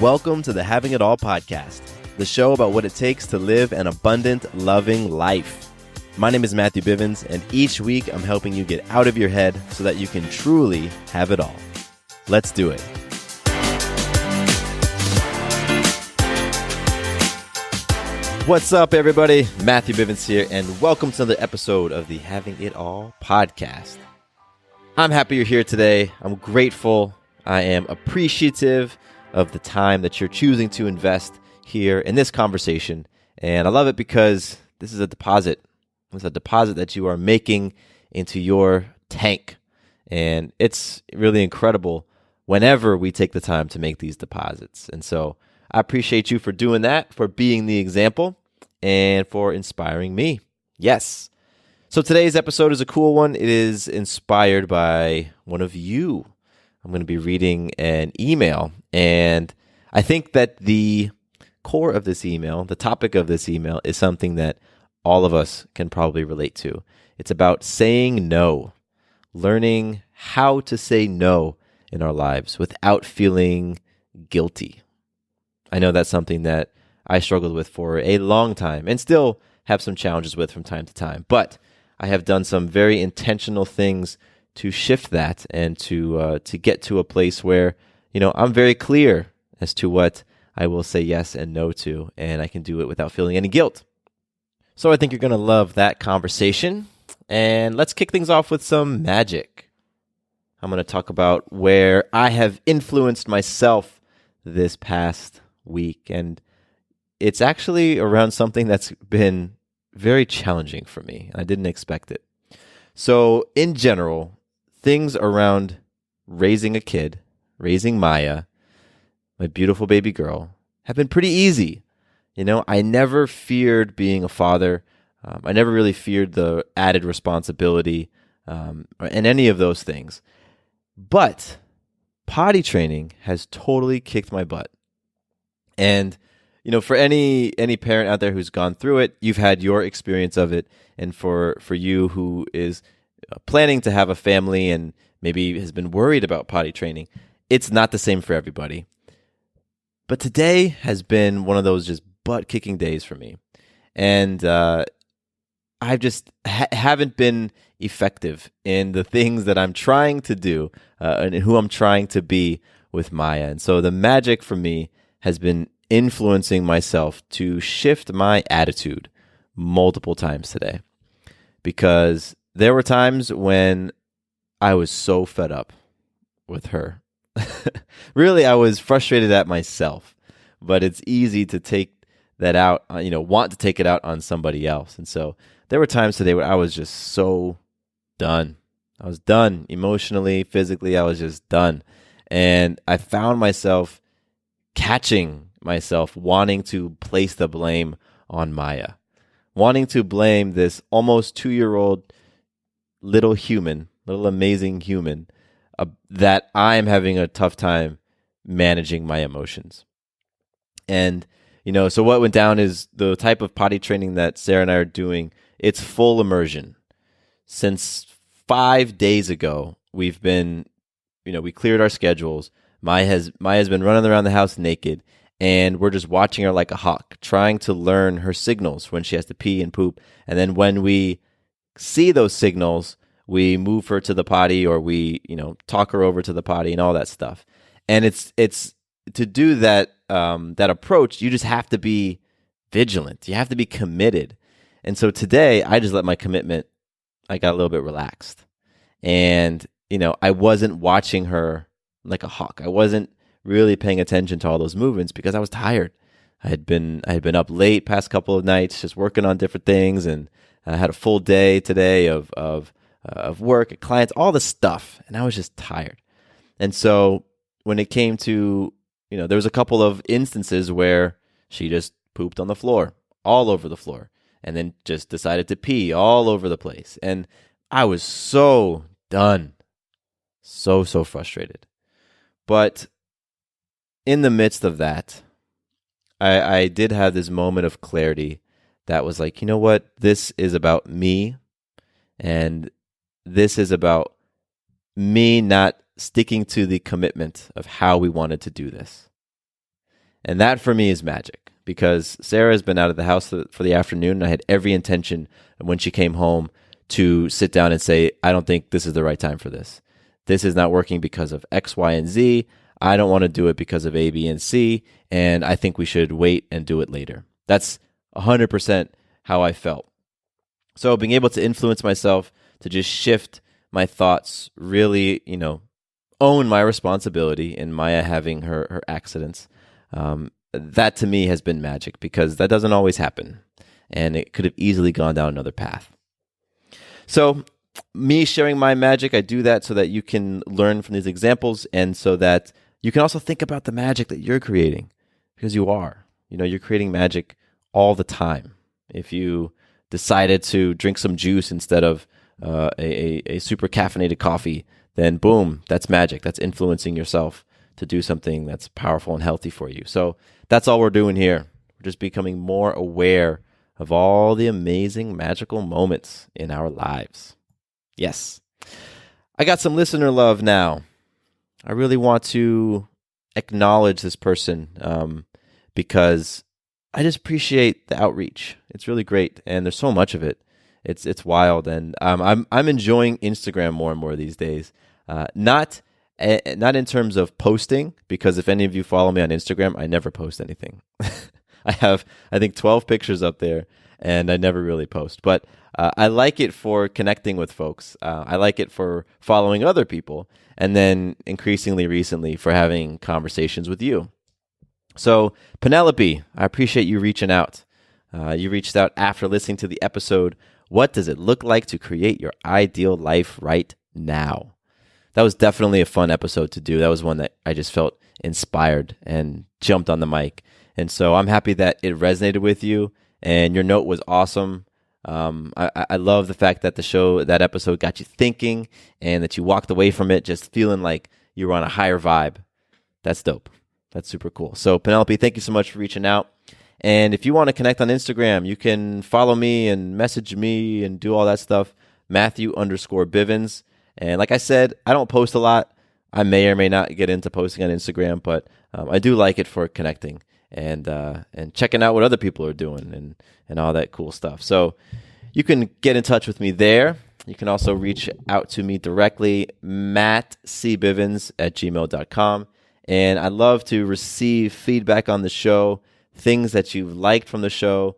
Welcome to the Having It All podcast, the show about what it takes to live an abundant, loving life. My name is Matthew Bivens, and each week I'm helping you get out of your head so that you can truly have it all. Let's do it. What's up, everybody? Matthew Bivens here, and welcome to another episode of the Having It All podcast. I'm happy you're here today. I'm grateful. I am appreciative of the time that you're choosing to invest here in this conversation. And I love it because this is a deposit. It's a deposit that you are making into your tank. And it's really incredible whenever we take the time to make these deposits. And so I appreciate you for doing that, for being the example, and for inspiring me. Yes. So today's episode is a cool one. It is inspired by one of you. I'm going to be reading an email, and I think that the core of this email, the topic of this email, is something that all of us can probably relate to. It's about saying no, learning how to say no in our lives without feeling guilty. I know that's something that I struggled with for a long time and still have some challenges with from time to time, but I have done some very intentional things to shift that and to get to a place where, I'm very clear as to what I will say yes and no to, and I can do it without feeling any guilt. So I think you're going to love that conversation, and let's kick things off with some magic. I'm going to talk about where I have influenced myself this past week, and it's actually around something that's been very challenging for me. I didn't expect it. So in general, things around raising a kid, raising Maya, my beautiful baby girl, have been pretty easy. I never feared being a father. I never really feared the added responsibility and any of those things. But potty training has totally kicked my butt. And, for any parent out there who's gone through it, you've had your experience of it. And for you who is planning to have a family and maybe has been worried about potty training, it's not the same for everybody. But today has been one of those just butt-kicking days for me. And I just haven't been effective in the things that I'm trying to do and who I'm trying to be with Maya. And so the magic for me has been influencing myself to shift my attitude multiple times today. Because there were times when I was so fed up with her. Really, I was frustrated at myself, but it's easy to take that out, want to take it out on somebody else. And so there were times today where I was just so done. I was done emotionally, physically, I was just done. And I found myself catching myself wanting to place the blame on Maya, wanting to blame this almost 2-year-old little amazing human, that I'm having a tough time managing my emotions. And, so what went down is the type of potty training that Sarah and I are doing, it's full immersion. Since 5 days ago, we've been, we cleared our schedules. Maya's been running around the house naked, and we're just watching her like a hawk, trying to learn her signals when she has to pee and poop. And then when we see those signals, we move her to the potty, or we, talk her over to the potty and all that stuff. And it's to do that approach, you just have to be vigilant. You have to be committed. And so today, I just let my commitment, I got a little bit relaxed. And, I wasn't watching her like a hawk. I wasn't really paying attention to all those movements because I was tired. I had been up late past couple of nights, just working on different things, and I had a full day today of work, clients, all the stuff, and I was just tired. And so when it came to, there was a couple of instances where she just pooped on the floor, all over the floor, and then just decided to pee all over the place. And I was so done, so frustrated. But in the midst of that, I did have this moment of clarity that was like, you know what? This is about me, and this is about me not sticking to the commitment of how we wanted to do this. And that for me is magic, because Sarah has been out of the house for the afternoon, and I had every intention when she came home to sit down and say, I don't think this is the right time for this. This is not working because of X, Y, and Z. I don't want to do it because of A, B, and C, and I think we should wait and do it later. That's 100% how I felt. So being able to influence myself, to just shift my thoughts, really, own my responsibility in Maya having her accidents, that to me has been magic, because that doesn't always happen, and it could have easily gone down another path. So me sharing my magic, I do that so that you can learn from these examples, and so that you can also think about the magic that you're creating, because you are. You're creating magic all the time. If you decided to drink some juice instead of a super caffeinated coffee, then boom, that's magic. That's influencing yourself to do something that's powerful and healthy for you. So that's all we're doing here. We're just becoming more aware of all the amazing magical moments in our lives. Yes. I got some listener love now. I really want to acknowledge this person because I just appreciate the outreach. It's really great, and there's so much of it. It's wild, and I'm enjoying Instagram more and more these days. Not in terms of posting, because if any of you follow me on Instagram, I never post anything. I have, I think, 12 pictures up there, and I never really post. But I like it for connecting with folks. I like it for following other people, and then increasingly recently for having conversations with you. So Penelope, I appreciate you reaching out. You reached out after listening to the episode, What Does It Look Like to Create Your Ideal Life Right Now? That was definitely a fun episode to do. That was one that I just felt inspired and jumped on the mic. And so I'm happy that it resonated with you, and your note was awesome. I love the fact that that episode got you thinking, and that you walked away from it just feeling like you were on a higher vibe. That's dope. That's super cool. So Penelope, thank you so much for reaching out. And if you want to connect on Instagram, you can follow me and message me and do all that stuff, Matthew_Bivens. And like I said, I don't post a lot. I may or may not get into posting on Instagram, but I do like it for connecting and checking out what other people are doing and all that cool stuff. So you can get in touch with me there. You can also reach out to me directly, mattcbivens@gmail.com. And I'd love to receive feedback on the show, things that you've liked from the show,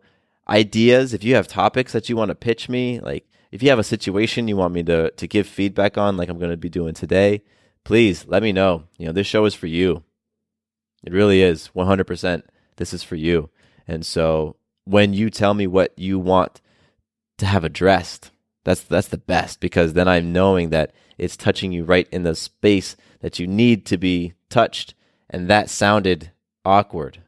ideas. If you have topics that you want to pitch me, like if you have a situation you want me to give feedback on, like I'm going to be doing today, please let me know. This show is for you. It really is. 100%. This is for you. And so when you tell me what you want to have addressed, that's the best, because then I'm knowing that it's touching you right in the space that you need to be touched. And that sounded awkward.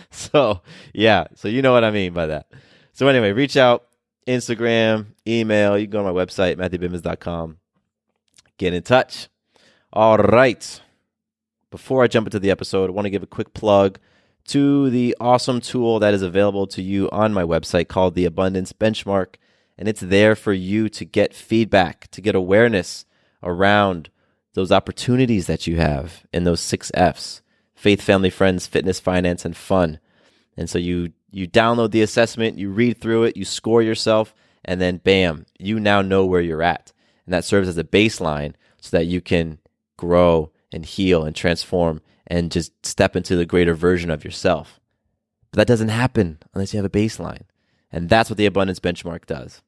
So you know what I mean by that. So anyway, reach out, Instagram, email. You can go to my website, MatthewBivens.com. Get in touch. All right. Before I jump into the episode, I want to give a quick plug to the awesome tool that is available to you on my website called the Abundance Benchmark. And it's there for you to get feedback, to get awareness around those opportunities that you have in those 6 F's: faith, family, friends, fitness, finance, and fun. And so you download the assessment, you read through it, you score yourself, and then bam, you now know where you're at. And that serves as a baseline so that you can grow and heal and transform and just step into the greater version of yourself. But that doesn't happen unless you have a baseline. And that's what the Abundance Benchmark does.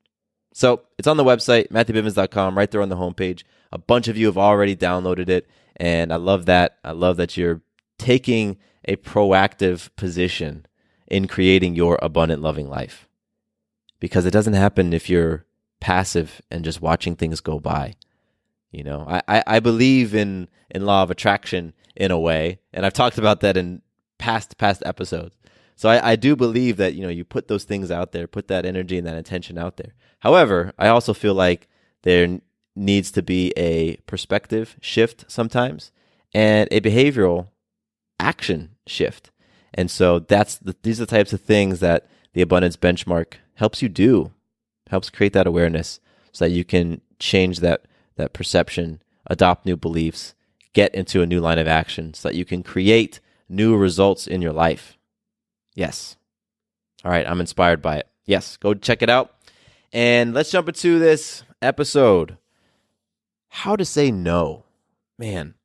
So it's on the website, MatthewBivens.com, right there on the homepage. A bunch of you have already downloaded it, and I love that. I love that you're taking a proactive position in creating your abundant, loving life. Because it doesn't happen if you're passive and just watching things go by. I believe in law of attraction in a way, and I've talked about that in past episodes. So I do believe that, you put those things out there, put that energy and that intention out there. However, I also feel like there needs to be a perspective shift sometimes and a behavioral action shift. And so these are the types of things that the Abundance Benchmark helps you do, helps create that awareness so that you can change that perception, adopt new beliefs, get into a new line of action so that you can create new results in your life. Yes. All right, I'm inspired by it. Yes, go check it out. And let's jump into this episode. How to say no. Man.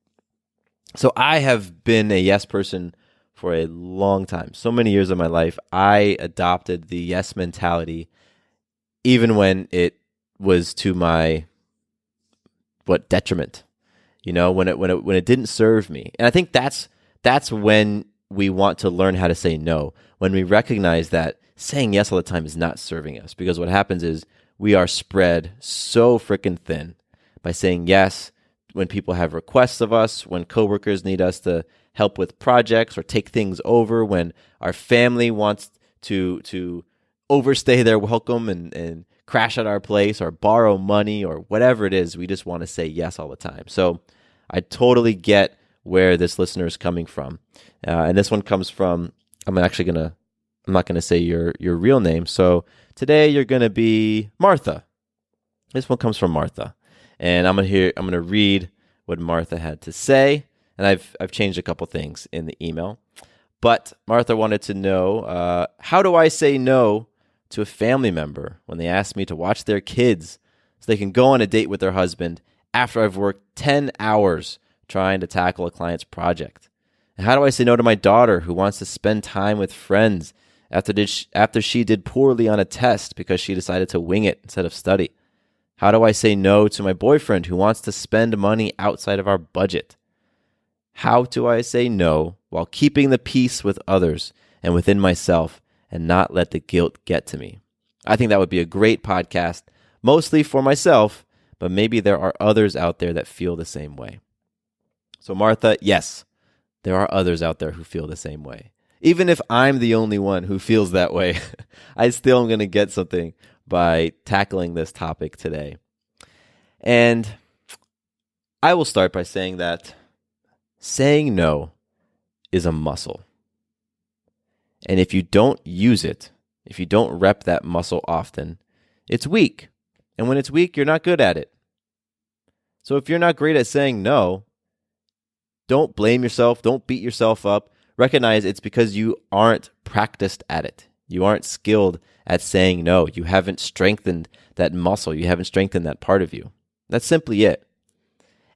So I have been a yes person for a long time. So many years of my life, I adopted the yes mentality, even when it was to my detriment. When it didn't serve me. And I think that's when we want to learn how to say no. When we recognize that saying yes all the time is not serving us, because what happens is we are spread so freaking thin by saying yes when people have requests of us, when coworkers need us to help with projects or take things over, when our family wants to overstay their welcome and crash at our place or borrow money or whatever it is. We just want to say yes all the time. So I totally get where this listener is coming from. And this one comes from, I'm not going to say your real name. So today you're going to be Martha. This one comes from Martha. And I'm going to read what Martha had to say. And I've changed a couple things in the email. But Martha wanted to know, how do I say no to a family member when they ask me to watch their kids so they can go on a date with their husband after I've worked 10 hours trying to tackle a client's project? And how do I say no to my daughter who wants to spend time with friends after she did poorly on a test because she decided to wing it instead of study? How do I say no to my boyfriend who wants to spend money outside of our budget? How do I say no while keeping the peace with others and within myself and not let the guilt get to me? I think that would be a great podcast, mostly for myself, but maybe there are others out there that feel the same way. So Martha, yes, there are others out there who feel the same way. Even if I'm the only one who feels that way, I still am going to get something by tackling this topic today. And I will start by saying that saying no is a muscle. And if you don't use it, if you don't rep that muscle often, it's weak. And when it's weak, you're not good at it. So if you're not great at saying no, don't blame yourself. Don't beat yourself up. Recognize it's because you aren't practiced at it. You aren't skilled at saying no. You haven't strengthened that muscle. You haven't strengthened that part of you. That's simply it.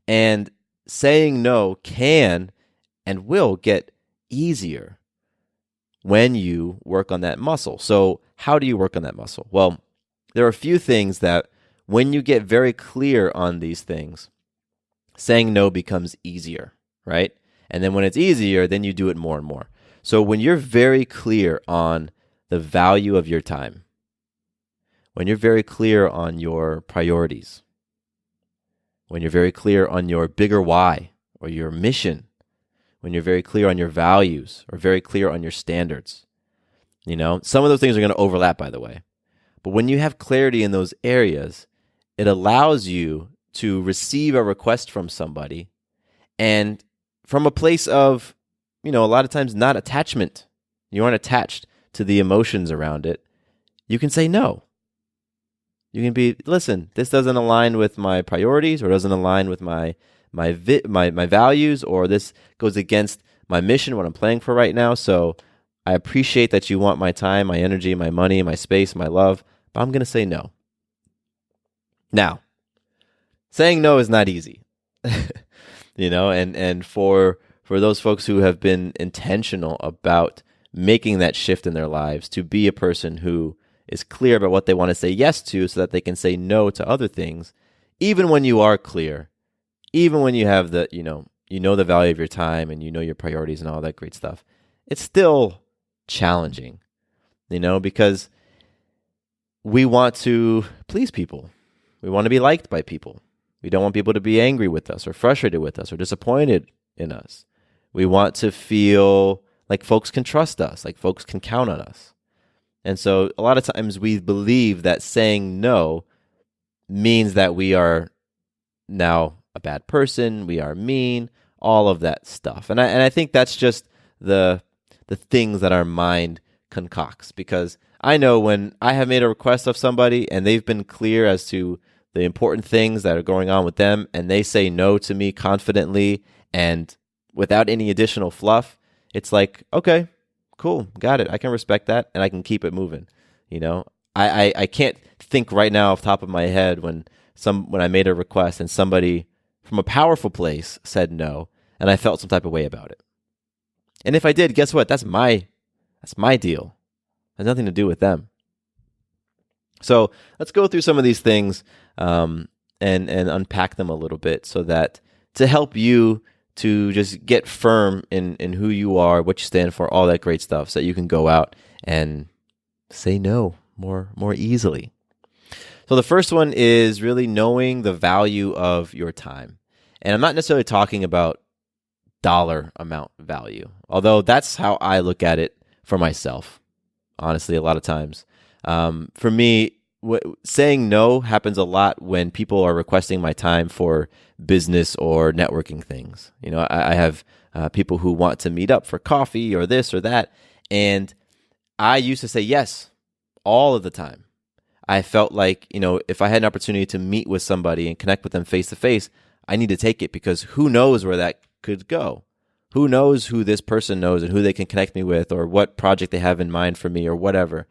And saying no can and will get easier when you work on that muscle. So how do you work on that muscle? Well, there are a few things that when you get very clear on these things, saying no becomes easier, right? And then when it's easier, then you do it more and more. So when you're very clear on the value of your time, when you're very clear on your priorities, when you're very clear on your bigger why or your mission, when you're very clear on your values or very clear on your standards, some of those things are going to overlap, by the way. But when you have clarity in those areas, it allows you to receive a request from somebody and from a place of, a lot of times not attachment. You aren't attached to the emotions around it. You can say no. You can be, listen, this doesn't align with my priorities or doesn't align with my values, or this goes against my mission, what I'm playing for right now. So I appreciate that you want my time, my energy, my money, my space, my love, but I'm going to say no. Now, saying no is not easy, and for those folks who have been intentional about making that shift in their lives to be a person who is clear about what they want to say yes to so that they can say no to other things, even when you are clear, even when you have the, the value of your time and your priorities and all that great stuff, it's still challenging, because we want to please people. We want to be liked by people. We don't want people to be angry with us or frustrated with us or disappointed in us. We want to feel like folks can trust us, like folks can count on us. And so a lot of times we believe that saying no means that we are now a bad person, we are mean, all of that stuff. And I think that's just the things that our mind concocts, because I know when I have made a request of somebody and they've been clear as to the important things that are going on with them and they say no to me confidently And without any additional fluff, it's like, okay, cool, got it. I can respect that, and I can keep it moving. I can't think right now off the top of my head when I made a request and somebody from a powerful place said no, and I felt some type of way about it. And if I did, guess what? That's my deal. It has nothing to do with them. So let's go through some of these things and unpack them a little bit so that to help you to just get firm in who you are, what you stand for, all that great stuff, so that you can go out and say no more easily. So the first one is really knowing the value of your time. And I'm not necessarily talking about dollar amount value, although that's how I look at it for myself, honestly, a lot of times. For me, saying no happens a lot when people are requesting my time for business or networking things. I have people who want to meet up for coffee or this or that, and I used to say yes all of the time. I felt like, if I had an opportunity to meet with somebody and connect with them face to face, I need to take it, because who knows where that could go? Who knows who this person knows and who they can connect me with, or what project they have in mind for me, or whatever.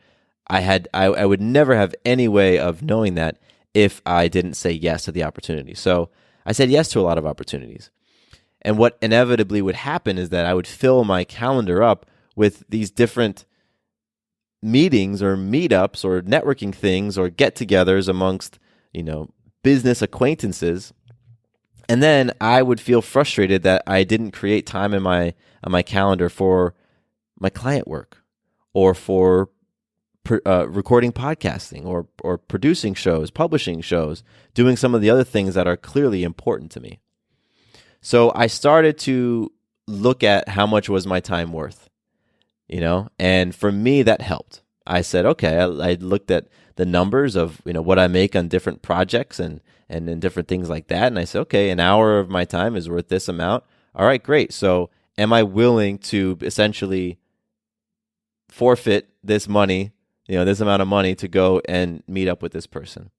I would never have any way of knowing that if I didn't say yes to the opportunity. So I said yes to a lot of opportunities. And what inevitably would happen is that I would fill my calendar up with these different meetings or meetups or networking things or get-togethers amongst, business acquaintances. And then I would feel frustrated that I didn't create time on my calendar for my client work, or for recording podcasting, or producing shows, publishing shows, doing some of the other things that are clearly important to me. So I started to look at how much was my time worth, and for me that helped. I said, okay, I looked at the numbers of what I make on different projects and different things like that, and I said, okay, an hour of my time is worth this amount. All right, great. So am I willing to essentially forfeit this money, this amount of money, to go and meet up with this person?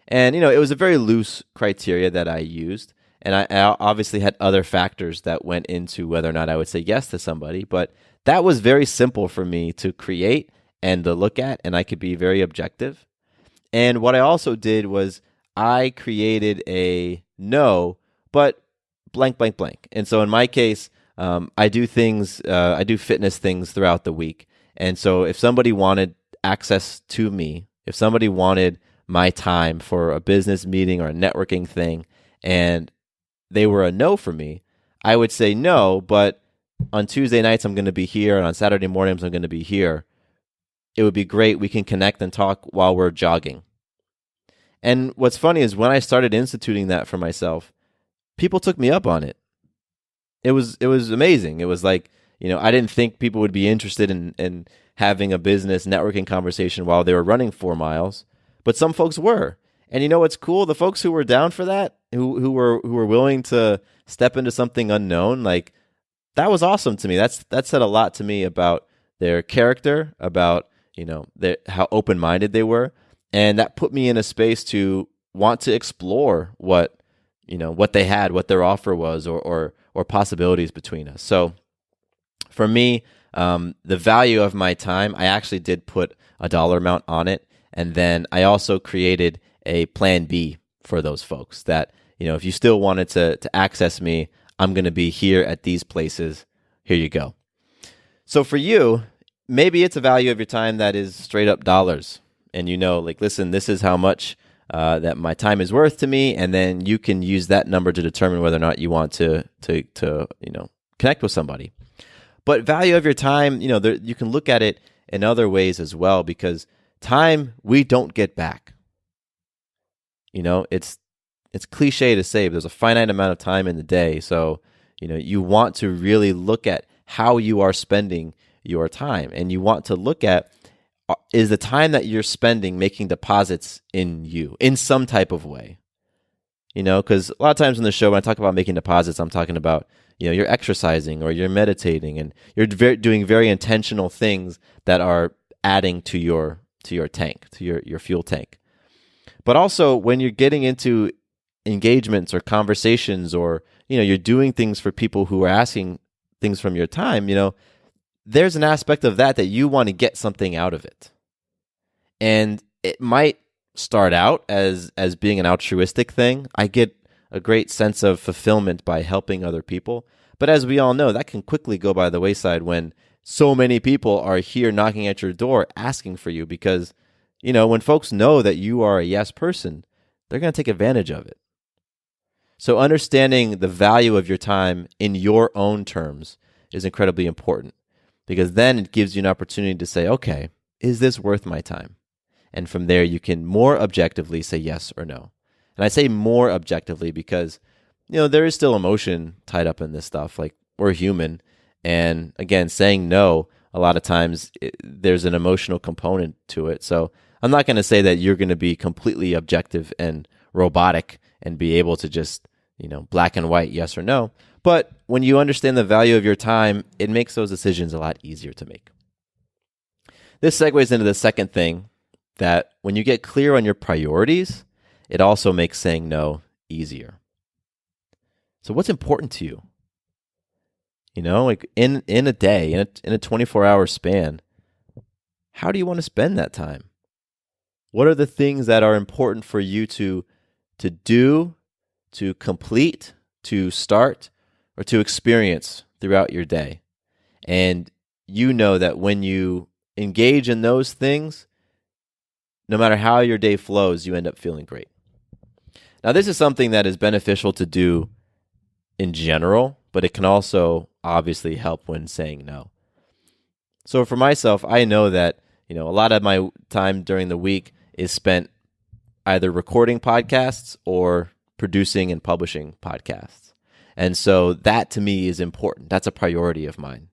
And, it was a very loose criteria that I used. And I obviously had other factors that went into whether or not I would say yes to somebody. But that was very simple for me to create and to look at, and I could be very objective. And what I also did was I created a no, but blank, blank, blank. And so in my case, I do fitness things throughout the week. And so if somebody wanted access to me, if somebody wanted my time for a business meeting or a networking thing, and they were a no for me, I would say no, but on Tuesday nights I'm going to be here, and on Saturday mornings I'm going to be here. It would be great. We can connect and talk while we're jogging. And what's funny is when I started instituting that for myself, people took me up on it. It was amazing. It was like, I didn't think people would be interested in having a business networking conversation while they were running 4 miles, but some folks were. And what's cool? The folks who were down for that, who were willing to step into something unknown, like, that was awesome to me. That said a lot to me about their character, about how open-minded they were, and that put me in a space to want to explore what they had, what their offer was, or possibilities between us. So for me, the value of my time, I actually did put a dollar amount on it, and then I also created a plan B for those folks that, if you still wanted to access me, I'm going to be here at these places. Here you go. So for you, maybe it's a value of your time that is straight up dollars, and listen, this is how much that my time is worth to me, and then you can use that number to determine whether or not you want to connect with somebody. But value of your time, you can look at it in other ways as well, because time we don't get back. It's cliche to say, but there's a finite amount of time in the day. So, you want to really look at how you are spending your time, and you want to look at, is the time that you're spending making deposits in you in some type of way? Because a lot of times in the show, when I talk about making deposits, I'm talking about, you're exercising or you're meditating and you're doing very intentional things that are adding to your tank, to your fuel tank. But also when you're getting into engagements or conversations or, you're doing things for people who are asking things from your time, there's an aspect of that you want to get something out of it. And it might start out as being an altruistic thing. I get a great sense of fulfillment by helping other people. But as we all know, that can quickly go by the wayside when so many people are here knocking at your door asking for you, because, when folks know that you are a yes person, they're going to take advantage of it. So understanding the value of your time in your own terms is incredibly important, because then it gives you an opportunity to say, okay, is this worth my time? And from there, you can more objectively say yes or no. And I say more objectively because, there is still emotion tied up in this stuff. Like, we're human. And again, saying no, a lot of times there's an emotional component to it. So I'm not going to say that you're going to be completely objective and robotic and be able to just, black and white, yes or no. But when you understand the value of your time, it makes those decisions a lot easier to make. This segues into the second thing, that when you get clear on your priorities, it also makes saying no easier. So what's important to you? Like in a day, in a 24-hour span, how do you want to spend that time? What are the things that are important for you to do, to complete, to start, or to experience throughout your day? And you know that when you engage in those things, no matter how your day flows, you end up feeling great. Now, this is something that is beneficial to do in general, but it can also obviously help when saying no. So for myself, I know that, a lot of my time during the week is spent either recording podcasts or producing and publishing podcasts. And so that to me is important. That's a priority of mine.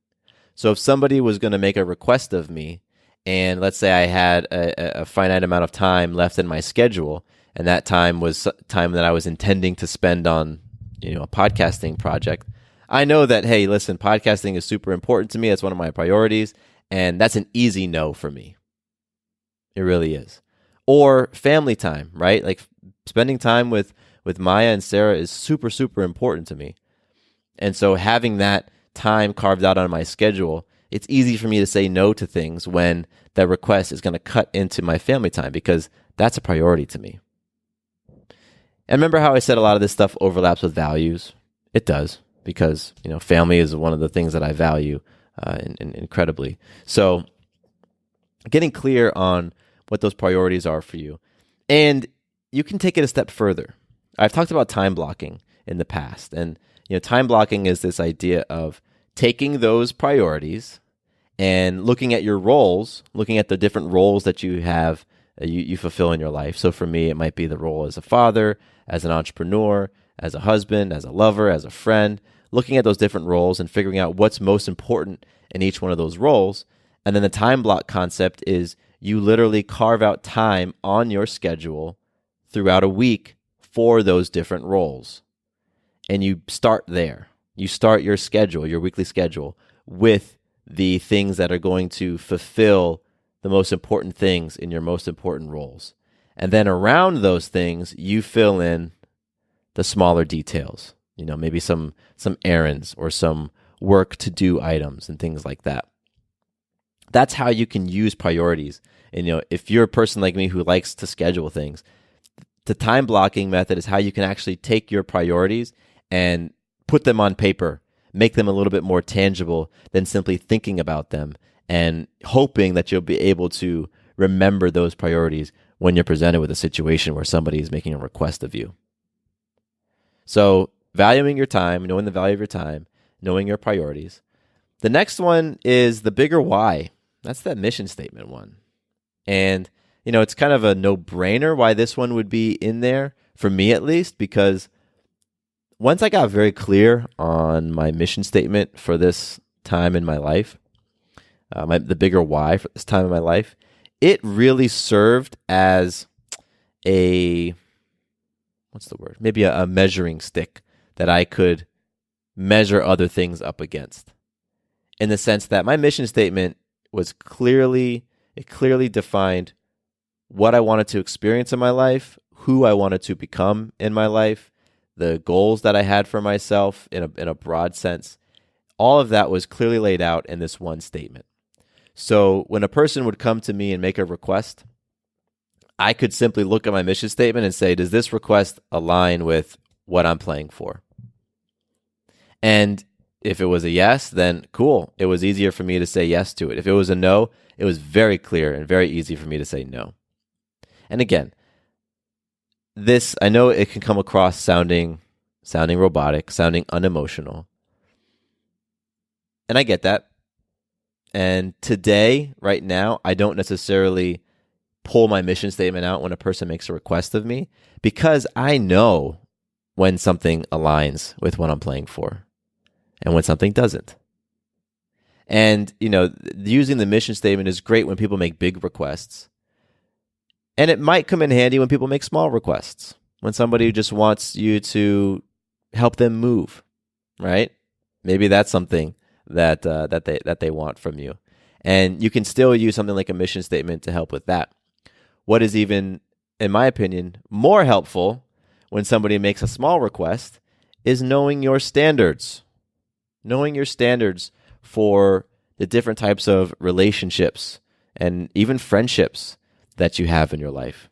So if somebody was going to make a request of me, and let's say I had a finite amount of time left in my schedule, and that time was time that I was intending to spend on, a podcasting project, I know that, hey, listen, podcasting is super important to me. It's one of my priorities, and that's an easy no for me. It really is. Or family time, right? Like spending time with Maya and Sarah is super, super important to me. And so having that time carved out on my schedule, it's easy for me to say no to things when that request is going to cut into my family time, because that's a priority to me. And remember how I said a lot of this stuff overlaps with values? It does, because family is one of the things that I value incredibly. So getting clear on what those priorities are for you. And you can take it a step further. I've talked about time blocking in the past. And time blocking is this idea of taking those priorities and looking at your roles, looking at the different roles that you have, you fulfill in your life. So for me, it might be the role as a father, as an entrepreneur, as a husband, as a lover, as a friend, looking at those different roles and figuring out what's most important in each one of those roles. And then the time block concept is you literally carve out time on your schedule throughout a week for those different roles. And you start there. You start your schedule, your weekly schedule, with the things that are going to fulfill the most important things in your most important roles. And then around those things, you fill in the smaller details, maybe some errands or some work to do items and things like that. That's how you can use priorities. And, if you're a person like me who likes to schedule things, the time blocking method is how you can actually take your priorities and put them on paper, make them a little bit more tangible than simply thinking about them and hoping that you'll be able to remember those priorities when you're presented with a situation where somebody is making a request of you. So valuing your time, knowing the value of your time, knowing your priorities. The next one is the bigger why. That's that mission statement one. And, it's kind of a no-brainer why this one would be in there, for me at least, because once I got very clear on my mission statement for this time in my life, the bigger why for this time in my life, it really served as maybe a measuring stick that I could measure other things up against. In the sense that my mission statement was clearly defined what I wanted to experience in my life, who I wanted to become in my life, the goals that I had for myself in a broad sense, all of that was clearly laid out in this one statement. So when a person would come to me and make a request, I could simply look at my mission statement and say, does this request align with what I'm playing for? And if it was a yes, then cool. It was easier for me to say yes to it. If it was a no, it was very clear and very easy for me to say no. And again, this, I know it can come across sounding robotic, sounding unemotional. And I get that. And today, right now, I don't necessarily pull my mission statement out when a person makes a request of me, because I know when something aligns with what I'm playing for and when something doesn't. And, using the mission statement is great when people make big requests. And it might come in handy when people make small requests, when somebody just wants you to help them move, right? Maybe that's something that they want from you. And you can still use something like a mission statement to help with that. What is even, in my opinion, more helpful when somebody makes a small request is knowing your standards. Knowing your standards for the different types of relationships and even friendships that you have in your life.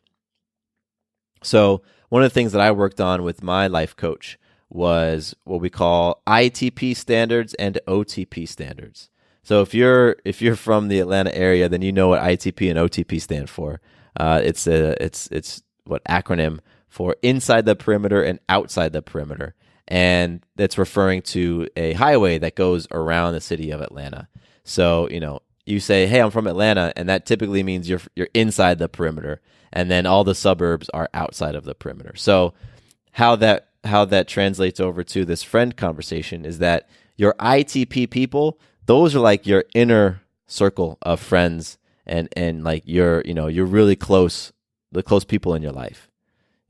So one of the things that I worked on with my life coach was what we call ITP standards and OTP standards. So if you're from the Atlanta area, then you know what ITP and OTP stand for. It's what acronym for inside the perimeter and outside the perimeter. And that's referring to a highway that goes around the city of Atlanta. So, you say, hey, I'm from Atlanta, and that typically means you're inside the perimeter, and then all the suburbs are outside of the perimeter. So how that translates over to this friend conversation is that your ITP people, those are like your inner circle of friends and like you're really close, the close people in your life.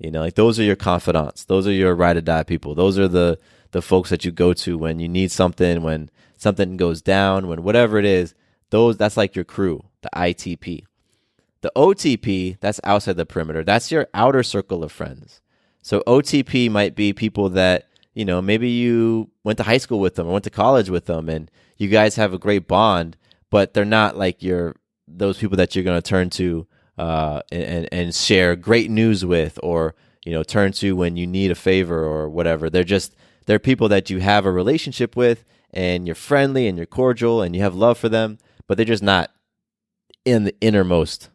Like those are your confidants. Those are your ride or die people. Those are the folks that you go to when you need something, when something goes down, when whatever it is, that's like your crew, the ITP. The OTP, that's outside the perimeter. That's your outer circle of friends. So OTP might be people that, maybe you went to high school with them or went to college with them and you guys have a great bond, but they're not like those people that you're going to turn to and share great news with, or turn to when you need a favor or whatever. They're people that you have a relationship with and you're friendly and you're cordial and you have love for them, but they're just not in the innermost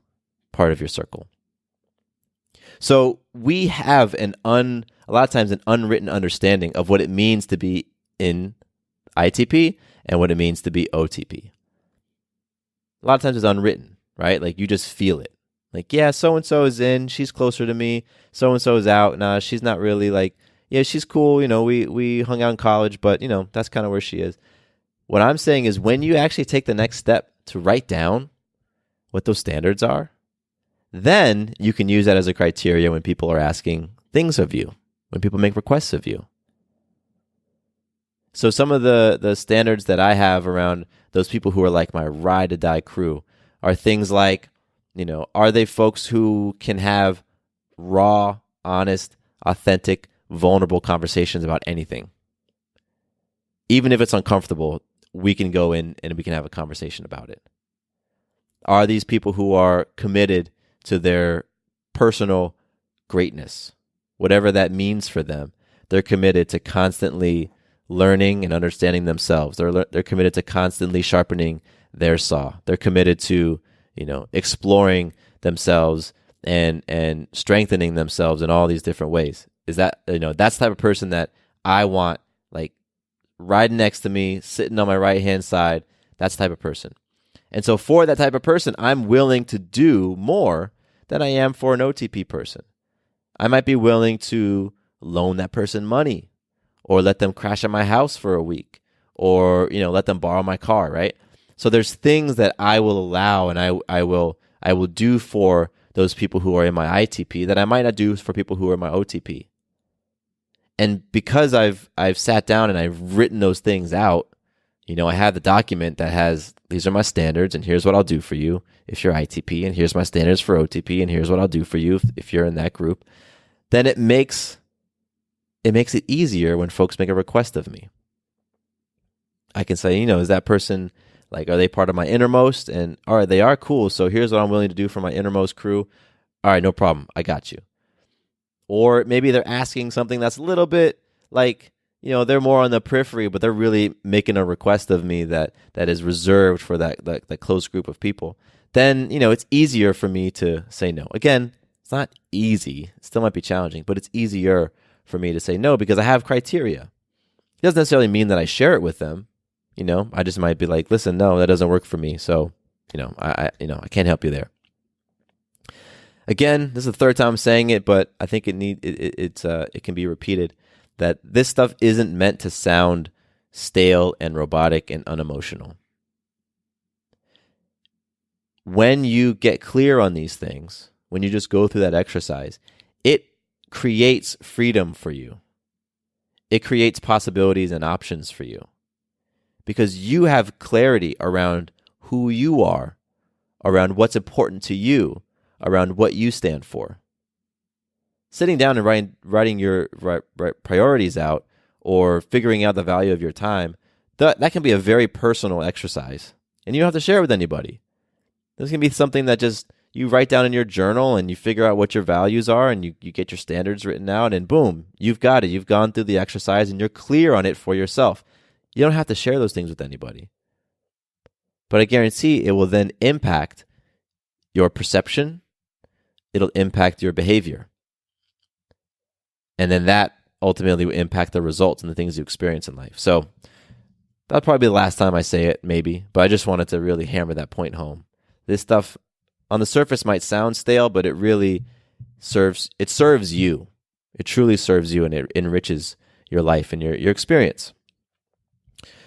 part of your circle. So we have a lot of times an unwritten understanding of what it means to be in ITP and what it means to be OTP. A lot of times it's unwritten, right? Like you just feel it. Like, yeah, so-and-so is in, she's closer to me. So-and-so is out. Nah, she's not really like, yeah, she's cool. We hung out in college, but, that's kind of where she is. What I'm saying is when you actually take the next step to write down what those standards are, then you can use that as a criteria when people are asking things of you, when people make requests of you. So some of the standards that I have around those people who are like my ride or die crew are things like, are they folks who can have raw, honest, authentic, vulnerable conversations about anything? Even if it's uncomfortable, we can go in and we can have a conversation about it. Are these people who are committed to their personal greatness? Whatever that means for them, they're committed to constantly learning and understanding themselves. They're committed to constantly sharpening their saw. They're committed to exploring themselves and strengthening themselves in all these different ways. Is that, that's the type of person that I want, like riding next to me, sitting on my right-hand side. That's the type of person. And so for that type of person, I'm willing to do more than I am for an OTP person. I might be willing to loan that person money or let them crash at my house for a week or, let them borrow my car, right? So there's things that I will allow and I will do for those people who are in my ITP that I might not do for people who are in my OTP. And because I've sat down and I've written those things out, I have the document that has, these are my standards and here's what I'll do for you if you're ITP, and here's my standards for OTP and here's what I'll do for you if you're in that group, then it makes it makes it easier when folks make a request of me. I can say, is that person, like, are they part of my innermost? And all right, they are, cool. So here's what I'm willing to do for my innermost crew. All right, no problem. I got you. Or maybe they're asking something that's a little bit like, they're more on the periphery, but they're really making a request of me that is reserved for that close group of people. Then, it's easier for me to say no. Again, it's not easy. It still might be challenging, but it's easier for me to say no because I have criteria. It doesn't necessarily mean that I share it with them. I just might be like, listen, no, that doesn't work for me. So, I can't help you there. Again, this is the third time I'm saying it, but I think it can be repeated that this stuff isn't meant to sound stale and robotic and unemotional. When you get clear on these things, when you just go through that exercise, it creates freedom for you. It creates possibilities and options for you because you have clarity around who you are, around what's important to you, around what you stand for. Sitting down and writing your priorities out or figuring out the value of your time, that can be a very personal exercise. And you don't have to share it with anybody. This can be something that just you write down in your journal and you figure out what your values are and you get your standards written out and boom, you've got it. You've gone through the exercise and you're clear on it for yourself. You don't have to share those things with anybody. But I guarantee it will then impact your perception. It'll impact your behavior. And then that ultimately will impact the results and the things you experience in life. So that'll probably be the last time I say it, maybe. But I just wanted to really hammer that point home. This stuff on the surface might sound stale, but it really serves you. It truly serves you and it enriches your life and your experience.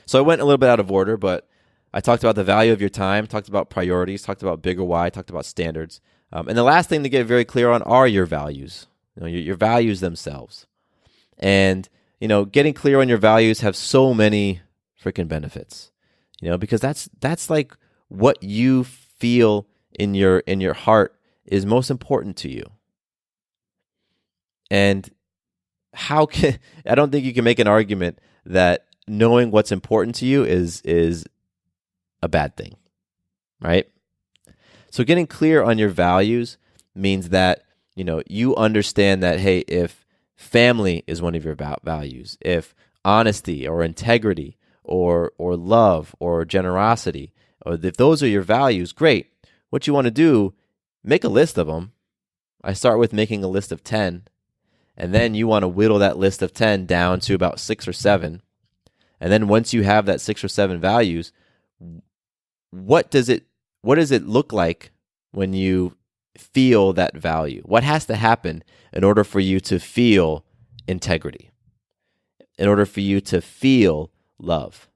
So I went a little bit out of order, but I talked about the value of your time, talked about priorities, talked about bigger why, talked about standards. And the last thing to get very clear on are your values, your values themselves. And, getting clear on your values have so many freaking benefits, because that's like what you feel in your heart is most important to you. And I don't think you can make an argument that knowing what's important to you is a bad thing, right? So getting clear on your values means that, you understand that, hey, if family is one of your values, if honesty or integrity or love or generosity, or if those are your values, great. What you want to do, make a list of them. I start with making a list of 10, and then you want to whittle that list of 10 down to about 6 or 7. And then once you have that 6 or 7 values, what does it look like when you feel that value? What has to happen in order for you to feel integrity? In order for you to feel love?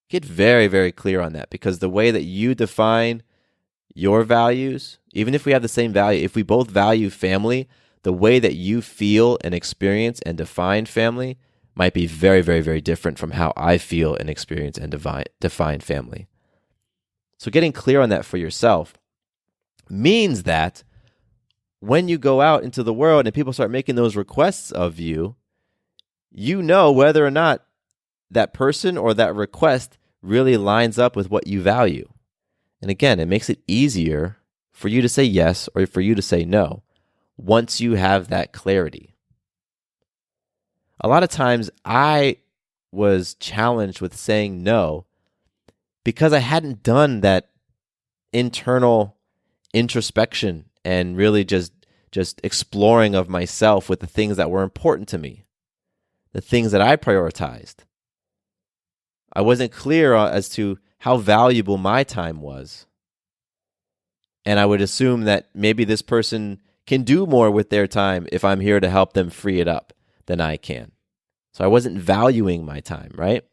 Get very, very clear on that, because the way that you define your values, even if we have the same value, if we both value family, the way that you feel and experience and define family might be very, very, very different from how I feel and experience and define family. So getting clear on that for yourself means that when you go out into the world and people start making those requests of you, you know whether or not that person or that request really lines up with what you value. And again, it makes it easier for you to say yes or for you to say no once you have that clarity. A lot of times I was challenged with saying no because I hadn't done that internal introspection and really just exploring of myself with the things that were important to me, the things that I prioritized. I wasn't clear as to how valuable my time was. And I would assume that maybe this person can do more with their time if I'm here to help them free it up than I can. So I wasn't valuing my time, right?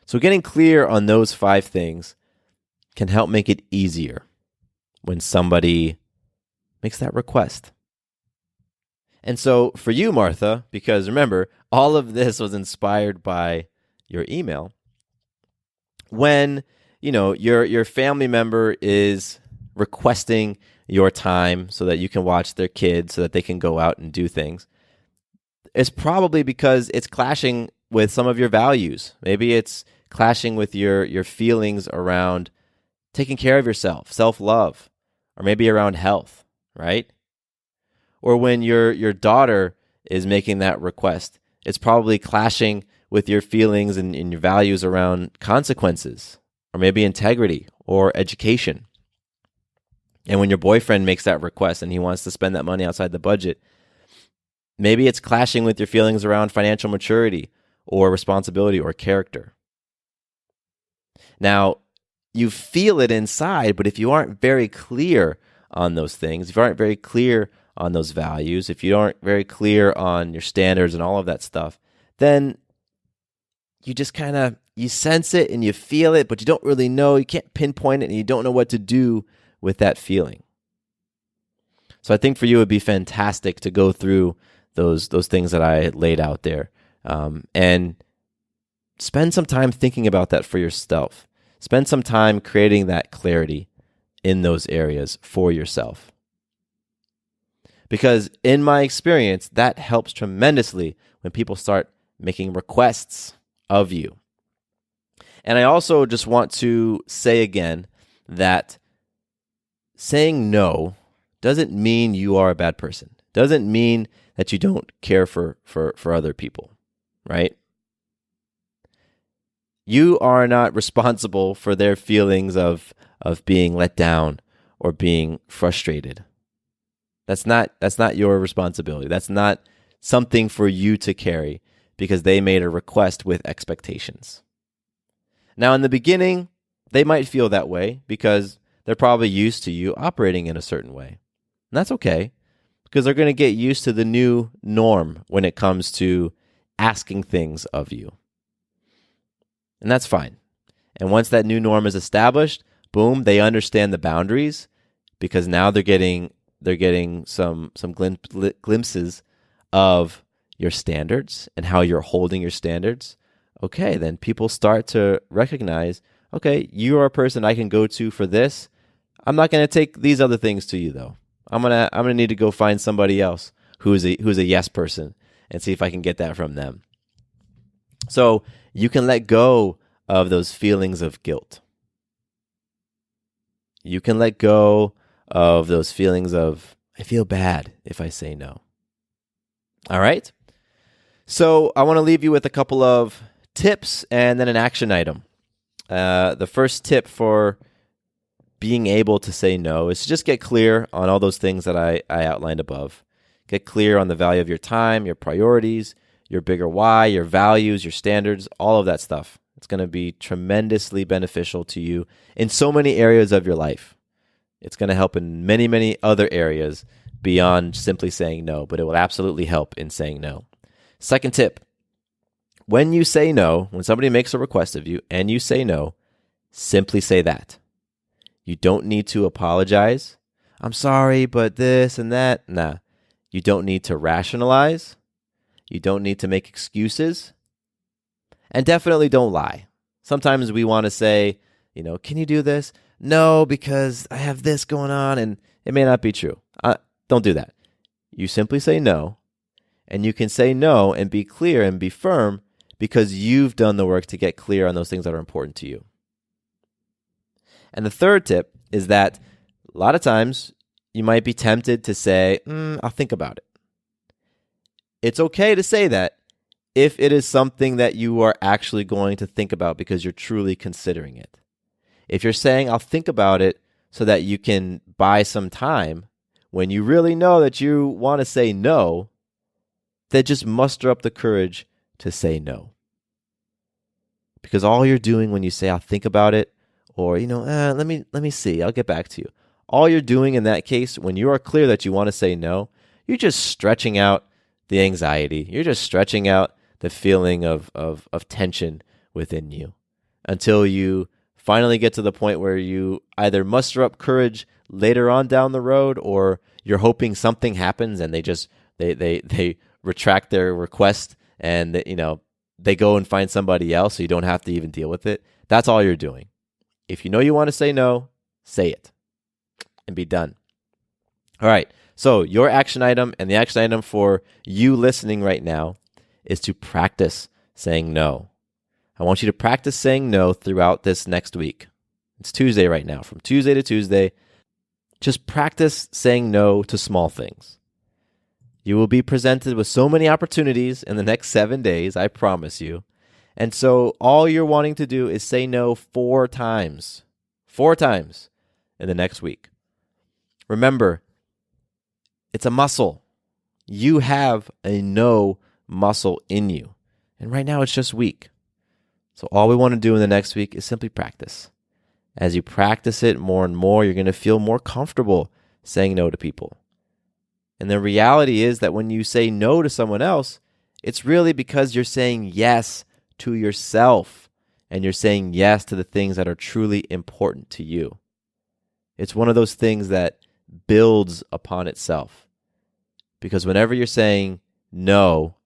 So getting clear on those 5 things can help make it easier when somebody makes that request. And so for you, Martha, because remember, all of this was inspired by your email, when your family member is requesting your time so that you can watch their kids, so that they can go out and do things, it's probably because it's clashing with some of your values. Maybe it's clashing with your feelings around taking care of yourself, self-love, or maybe around health, right? Or when your daughter is making that request, it's probably clashing with your feelings and your values around consequences, or maybe integrity or education. And when your boyfriend makes that request and he wants to spend that money outside the budget, maybe it's clashing with your feelings around financial maturity or responsibility or character. Now, you feel it inside, but if you aren't very clear on those things, if you aren't very clear on those values, if you aren't very clear on your standards and all of that stuff, then you just you sense it and you feel it, but you don't really know. You can't pinpoint it and you don't know what to do with that feeling. So I think for you, it would be fantastic to go through those things that I laid out there, and spend some time thinking about that for yourself. Spend some time creating that clarity in those areas for yourself. Because in my experience, that helps tremendously when people start making requests of you. And I also just want to say again that saying no doesn't mean you are a bad person. Doesn't mean that you don't care for other people, right? You are not responsible for their feelings of being let down or being frustrated. That's not your responsibility. That's not something for you to carry because they made a request with expectations. Now, in the beginning, they might feel that way because they're probably used to you operating in a certain way. And that's okay because they're going to get used to the new norm when it comes to asking things of you. And that's fine. And once that new norm is established, boom, they understand the boundaries because now they're getting some glimpses of your standards and how you're holding your standards. Okay, then people start to recognize, okay, you are a person I can go to for this. I'm not going to take these other things to you though. I'm gonna need to go find somebody else who's a yes person and see if I can get that from them. So you can let go of those feelings of guilt. You can let go of those feelings of, I feel bad if I say no. All right? So I want to leave you with a couple of tips and then an action item. The first tip for being able to say no is to just get clear on all those things that I outlined above. Get clear on the value of your time, your priorities, your bigger why, your values, your standards, all of that stuff. It's going to be tremendously beneficial to you in so many areas of your life. It's going to help in many, many other areas beyond simply saying no, but it will absolutely help in saying no. Second tip, when you say no, when somebody makes a request of you and you say no, simply say that. You don't need to apologize. I'm sorry, but this and that. Nah. You don't need to rationalize. You don't need to make excuses. And definitely don't lie. Sometimes we want to say, can you do this? No, because I have this going on, and it may not be true. Don't do that. You simply say no, and you can say no and be clear and be firm because you've done the work to get clear on those things that are important to you. And the third tip is that a lot of times you might be tempted to say, I'll think about it. It's okay to say that if it is something that you are actually going to think about because you're truly considering it. If you're saying, I'll think about it so that you can buy some time, when you really know that you want to say no, then just muster up the courage to say no. Because all you're doing when you say, I'll think about it, or, let me see, I'll get back to you. All you're doing in that case, when you are clear that you want to say no, you're just stretching out the anxiety. You're just stretching out the feeling of tension within you until you finally get to the point where you either muster up courage later on down the road, or you're hoping something happens and they retract their request and they go and find somebody else so you don't have to even deal with it. That's all you're doing. If you know you want to say no, say it and be done. All right. So your action item and the action item for you listening right now is to practice saying no. I want you to practice saying no throughout this next week. It's Tuesday right now. From Tuesday to Tuesday, just practice saying no to small things. You will be presented with so many opportunities in the next 7 days, I promise you. And so all you're wanting to do is say no 4 times. 4 times in the next week. Remember, it's a muscle. You have a no muscle in you. And right now it's just weak. So all we want to do in the next week is simply practice. As you practice it more and more, you're going to feel more comfortable saying no to people. And the reality is that when you say no to someone else, it's really because you're saying yes to yourself and you're saying yes to the things that are truly important to you. It's one of those things that builds upon itself. Because whenever you're saying no,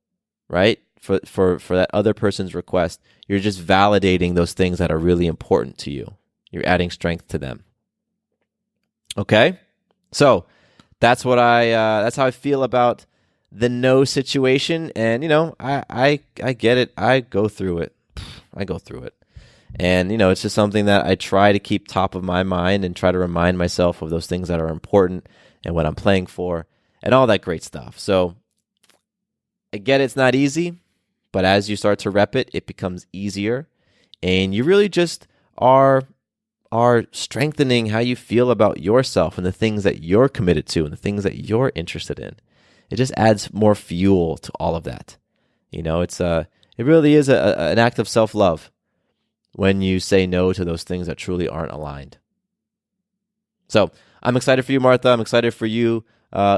right, for that other person's request, you're just validating those things that are really important to you. You're adding strength to them. Okay? So that's how I feel about the no situation. And, I get it. I go through it. And, it's just something that I try to keep top of my mind and try to remind myself of those things that are important and what I'm playing for and all that great stuff. So I get it's not easy, but as you start to rep it, it becomes easier. And you really just are strengthening how you feel about yourself and the things that you're committed to and the things that you're interested in. It just adds more fuel to all of that. It really is an act of self-love when you say no to those things that truly aren't aligned. So I'm excited for you, Martha. I'm excited for you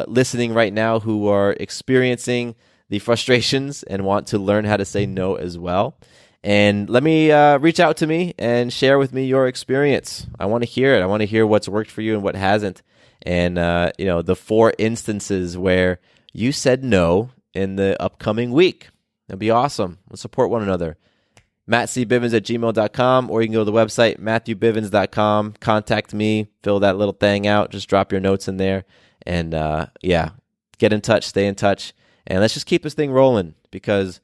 listening right now who are experiencing the frustrations and want to learn how to say no as well. And let me reach out to me and share with me your experience. I want to hear it. I want to hear what's worked for you and what hasn't. And, the 4 instances where you said no in the upcoming week. That'd be awesome. Let's support one another. mattcbivens@gmail.com, or you can go to the website, matthewbivens.com. Contact me, fill that little thing out. Just drop your notes in there. And, get in touch, stay in touch. And let's just keep this thing rolling, because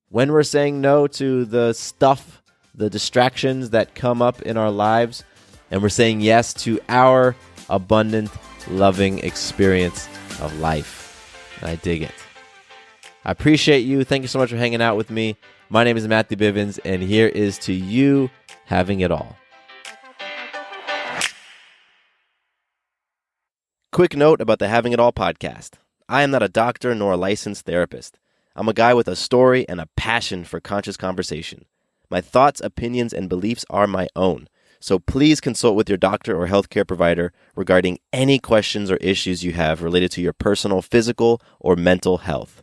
when we're saying no to the stuff, the distractions that come up in our lives, and we're saying yes to our abundant, loving experience of life. And I dig it. I appreciate you. Thank you so much for hanging out with me. My name is Matthew Bivens, and here is to you having it all. Quick note about the Having It All podcast. I am not a doctor nor a licensed therapist. I'm a guy with a story and a passion for conscious conversation. My thoughts, opinions, and beliefs are my own. So please consult with your doctor or healthcare provider regarding any questions or issues you have related to your personal, physical, or mental health.